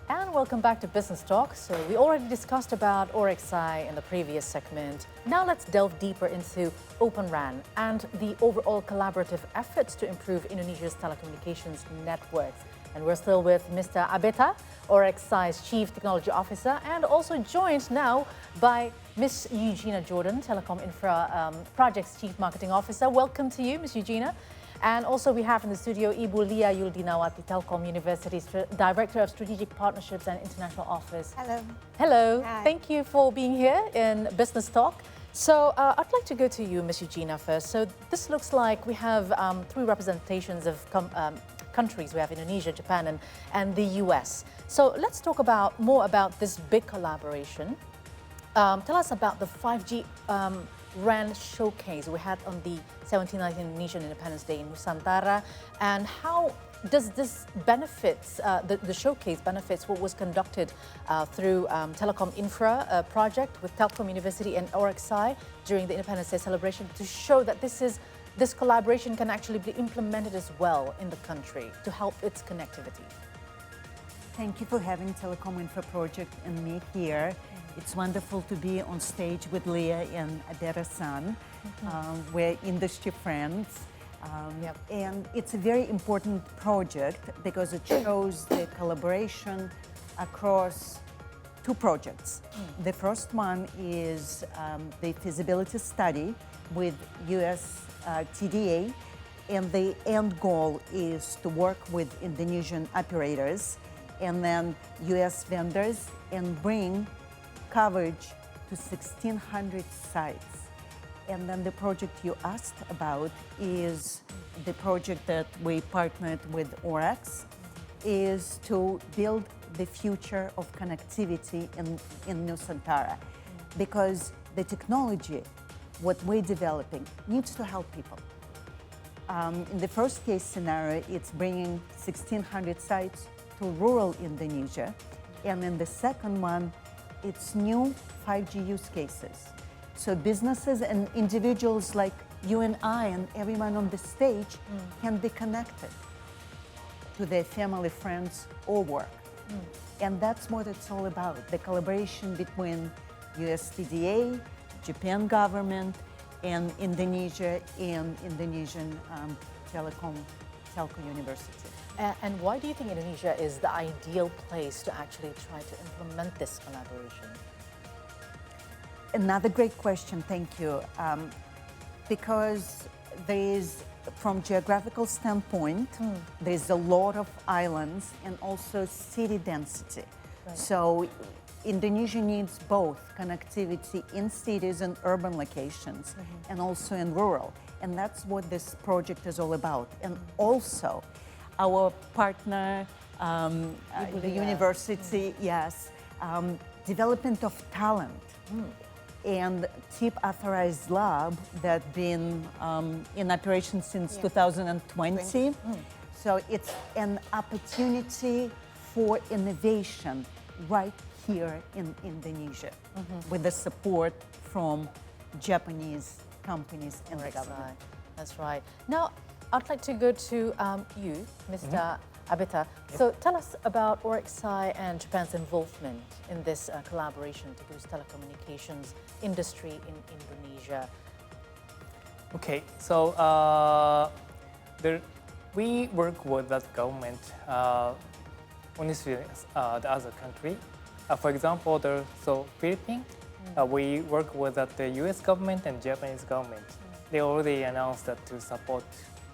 And welcome back to Business Talk. So we already discussed about OREX SAI in the previous segment. Now let's delve deeper into Open RAN and the overall collaborative efforts to improve Indonesia's telecommunications networks. And we're still with Mr. Abeta, OREX SAI's Chief Technology Officer, and also joined now by Ms. Eugina Jordan, Telecom Infra Project's Chief Marketing Officer. Welcome to you, Ms. Eugina. And also we have in the studio Ibu Lia Yuldinawati, Telkom University's Director of Strategic Partnerships and International Office. Hello. Hello. Hi. Thank you for being here in Business Talk. So I'd like to go to you, Ms. Eugina, first. So this looks like we have three representations of countries. We have Indonesia, Japan, and the US. So let's talk more about this big collaboration. Tell us about the 5G RAN showcase we had on the 79th Indonesian Independence Day in Nusantara, and how does this benefits, the showcase benefits what was conducted through Telecom Infra Project with Telkom University and OREX SAI during the Independence Day celebration to show that this collaboration can actually be implemented as well in the country to help its connectivity. Thank you for having Telecom Infra Project and me here. It's wonderful to be on stage with Lia and Abeta-san. We're industry friends. And it's a very important project because it shows the collaboration across two projects. The first one is the feasibility study with US TDA, and the end goal is to work with Indonesian operators and then US vendors and bring coverage to 1,600 sites. And then the project you asked about is the project that we partnered with OREX, is to build the future of connectivity in Nusantara, because the technology, what we're developing, needs to help people. In the first case scenario, it's bringing 1,600 sites to rural Indonesia. And in the second one, it's new 5G use cases. So businesses and individuals like you and I and everyone on the stage can be connected to their family, friends, or work. And that's what it's all about, the collaboration between USTDA, Japan government, and Indonesia and Indonesian Telkom University. And why do you think Indonesia is the ideal place to actually try to implement this collaboration? Another great question, thank you. Because there is, from geographical standpoint, there's a lot of islands and also city density. Right. So Indonesia needs both connectivity in cities and urban locations and also in rural. And that's what this project is all about. And also, our partner, the university, yes, development of talent. And TIP authorized lab that been in operation since 2020. So it's an opportunity for innovation right here in Indonesia with the support from Japanese companies and the government. That's right. Now, I'd like to go to you, Mr. Abeta. So tell us about OREX SAI and Japan's involvement in this collaboration to boost telecommunications industry in Indonesia. Okay, so we work with that government, honestly, the other country. For example, Philippines, we work with the US government and Japanese government. They already announced that to support,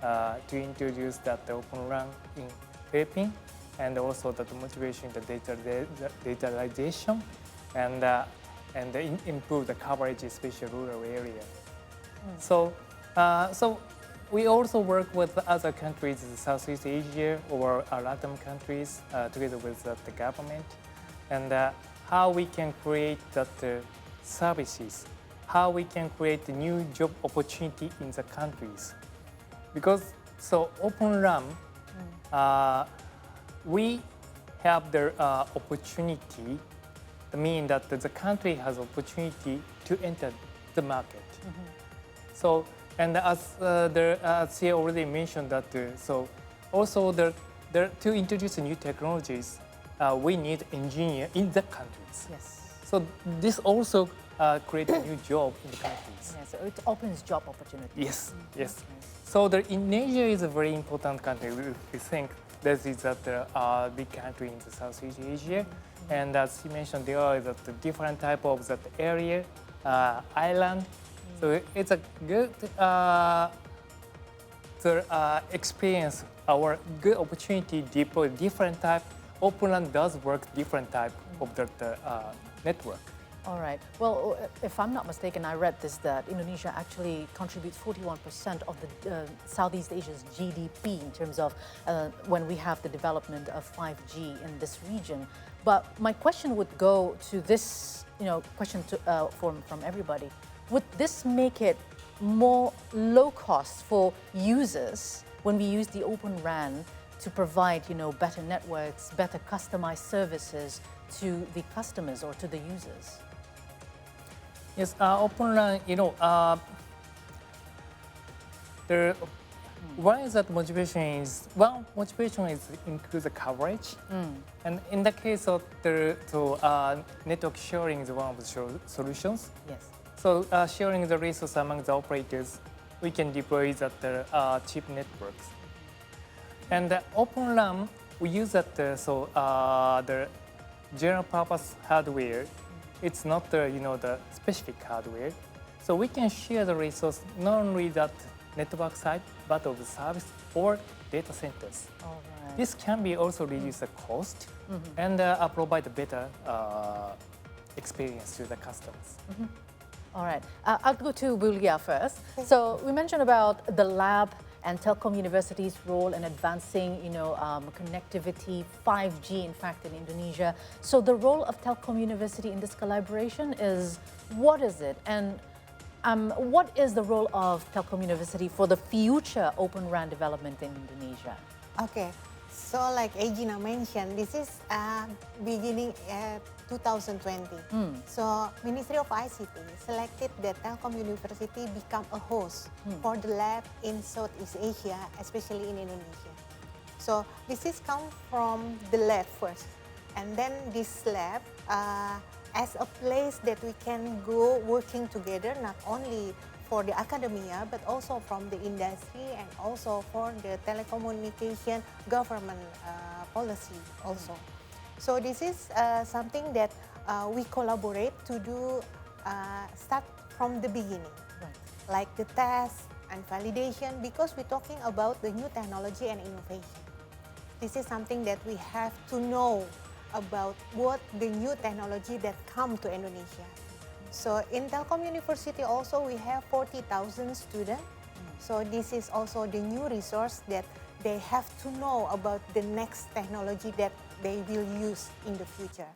to introduce that open RAN in Philippines, and also that motivation, the digitalization, and improve the coverage, especially rural area. So we also work with other countries in Southeast Asia or Latin countries together with the government, and how we can create that services, how we can create a new job opportunity in the countries. Because Open RAN, we have the opportunity, meaning that the country has opportunity to enter the market. So, and as Sia already mentioned that, so also to introduce new technologies, we need engineer in the countries. Yes. So this also creates a new job in the countries. Yeah, so it opens job opportunities. Yes, yes. So Indonesia is a very important country. We think this is a big country in the Southeast Asia. And as you mentioned, there are the different type of that area, island. So it's a good experience, our good opportunity to deploy different type. Open RAN does work different type of the network. All right. Well, if I'm not mistaken, I read this that Indonesia actually contributes 41% of the Southeast Asia's GDP in terms of when we have the development of 5G in this region. But my question would go to this, question to, from everybody. Would this make it more low cost for users when we use the Open RAN to provide, better networks, better customized services to the customers or to the users? Yes, Open RAN, one is that motivation is includes the coverage, and in the case of network sharing is one of the solutions. Yes. So sharing the resource among the operators, we can deploy the cheap networks. And the Open RAN, we use that the general purpose hardware. It's not the specific hardware. So we can share the resource not only that network side, but of the service or data centers. All right. This can be also reduce the cost and provide a better experience to the customers. All right. I'll go to Lia first. So we mentioned about the lab and Telkom University's role in advancing, connectivity, 5G, in fact, in Indonesia. So the role of Telkom University in this collaboration is, what is it? And what is the role of Telkom University for the future Open RAN development in Indonesia? Okay. So like Eugina mentioned, this is beginning 2020. So Ministry of ICT selected that Telkom University become a host for the lab in Southeast Asia, especially in Indonesia. So this is come from the lab first. And then this lab as a place that we can go working together, not only for the academia, but also from the industry and also for the telecommunication government policy also. So this is something that we collaborate to do, start from the beginning, like the test and validation, because we're talking about the new technology and innovation. This is something that we have to know about what the new technology that come to Indonesia. So in Telkom University also we have 40,000 students. So this is also the new resource that they have to know about the next technology that they will use in the future.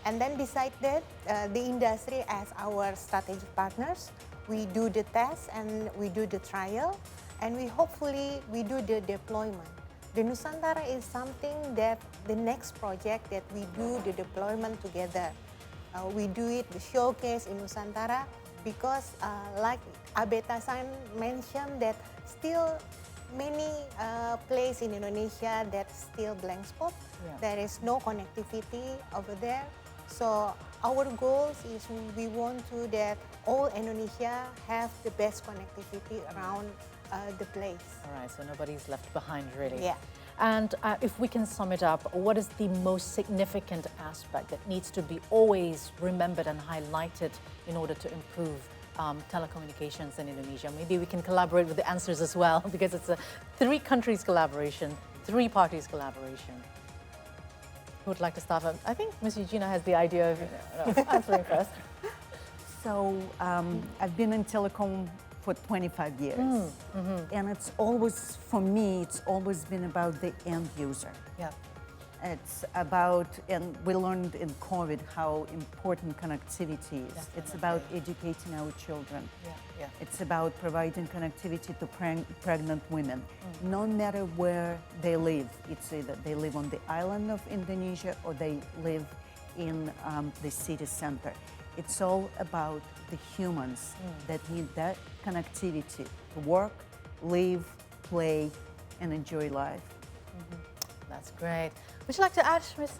And then beside that, the industry as our strategic partners, we do the test and we do the trial, and we do the deployment. The Nusantara is something that the next project that we do the deployment together. We do it, the showcase in Nusantara, because like Abeta-san mentioned that still many places in Indonesia that still blank spot. There is no connectivity over there. So our goal is we want to that all Indonesia have the best connectivity around the place. All right, so nobody's left behind, really. Yeah. And if we can sum it up, what is the most significant aspect that needs to be always remembered and highlighted in order to improve telecommunications in Indonesia? Maybe we can collaborate with the answers as well, because it's a 3 countries collaboration, 3 parties collaboration. Who would like to start? I think Ms. Eugina has the idea of answering first. So I've been in telecom for 25 years. And it's always, for me, it's always been about the end user. Yeah. It's about, and we learned in COVID how important connectivity is. It's about educating our children. It's about providing connectivity to pregnant women, no matter where they live. It's either they live on the island of Indonesia or they live in the city center. It's all about the humans that need that connectivity to work, live, play, and enjoy life. That's great. Would you like to add, Ms.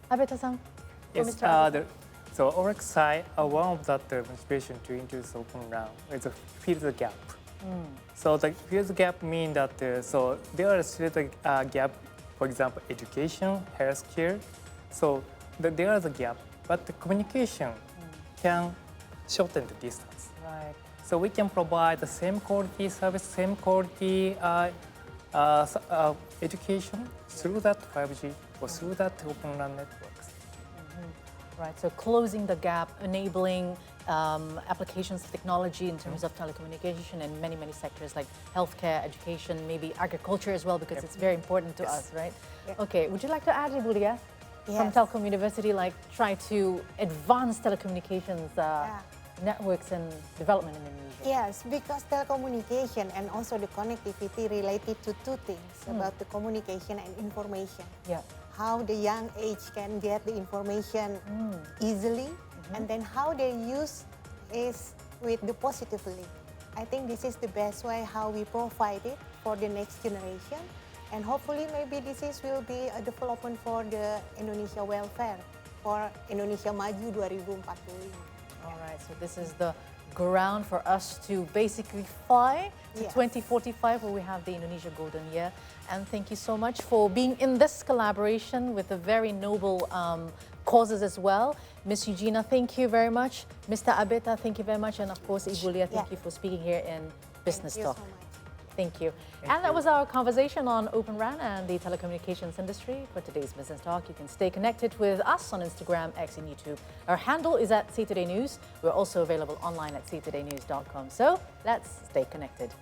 Abeta-san? Yes, Mr. Abeta? so OREX SAI, one of that motivation to introduce Open RAN is a fill the gap. So the fill the gap means that so there are still the gap, for example, education, healthcare. So there is a gap, but the communication can shorten the distance. Right. So we can provide the same quality service, same quality education through that 5G or through that Open RAN networks. Right, so closing the gap, enabling applications of technology in terms of telecommunication in many, many sectors like healthcare, education, maybe agriculture as well, because it's very important to us, right? Yeah. Okay, would you like to add, Ibu Lia, from Yes. Telkom University, like try to advance telecommunications networks and development in Indonesia? Yes, because telecommunication and also the connectivity related to two things about the communication and information. Yeah. How the young age can get the information easily, and then how they use is with the positively. I think this is the best way how we provide it for the next generation, and hopefully maybe this will be a development for the Indonesia welfare, for Indonesia Maju 2045. All right, so this is the ground for us to basically fly to Yes. 2045, where we have the Indonesia Golden Year. And thank you so much for being in this collaboration with the very noble causes as well. Ms. Eugina, thank you very much. Mr. Abeta, thank you very much. And of course, Ibu Lia, thank you for speaking here in Business Thank you Talk. so much. Thank you. And that was our conversation on Open RAN and the telecommunications industry for today's Business Talk. You can stay connected with us on Instagram, X, and YouTube. Our handle is at CToday News. We're also available online at ctodaynews.com. So let's stay connected.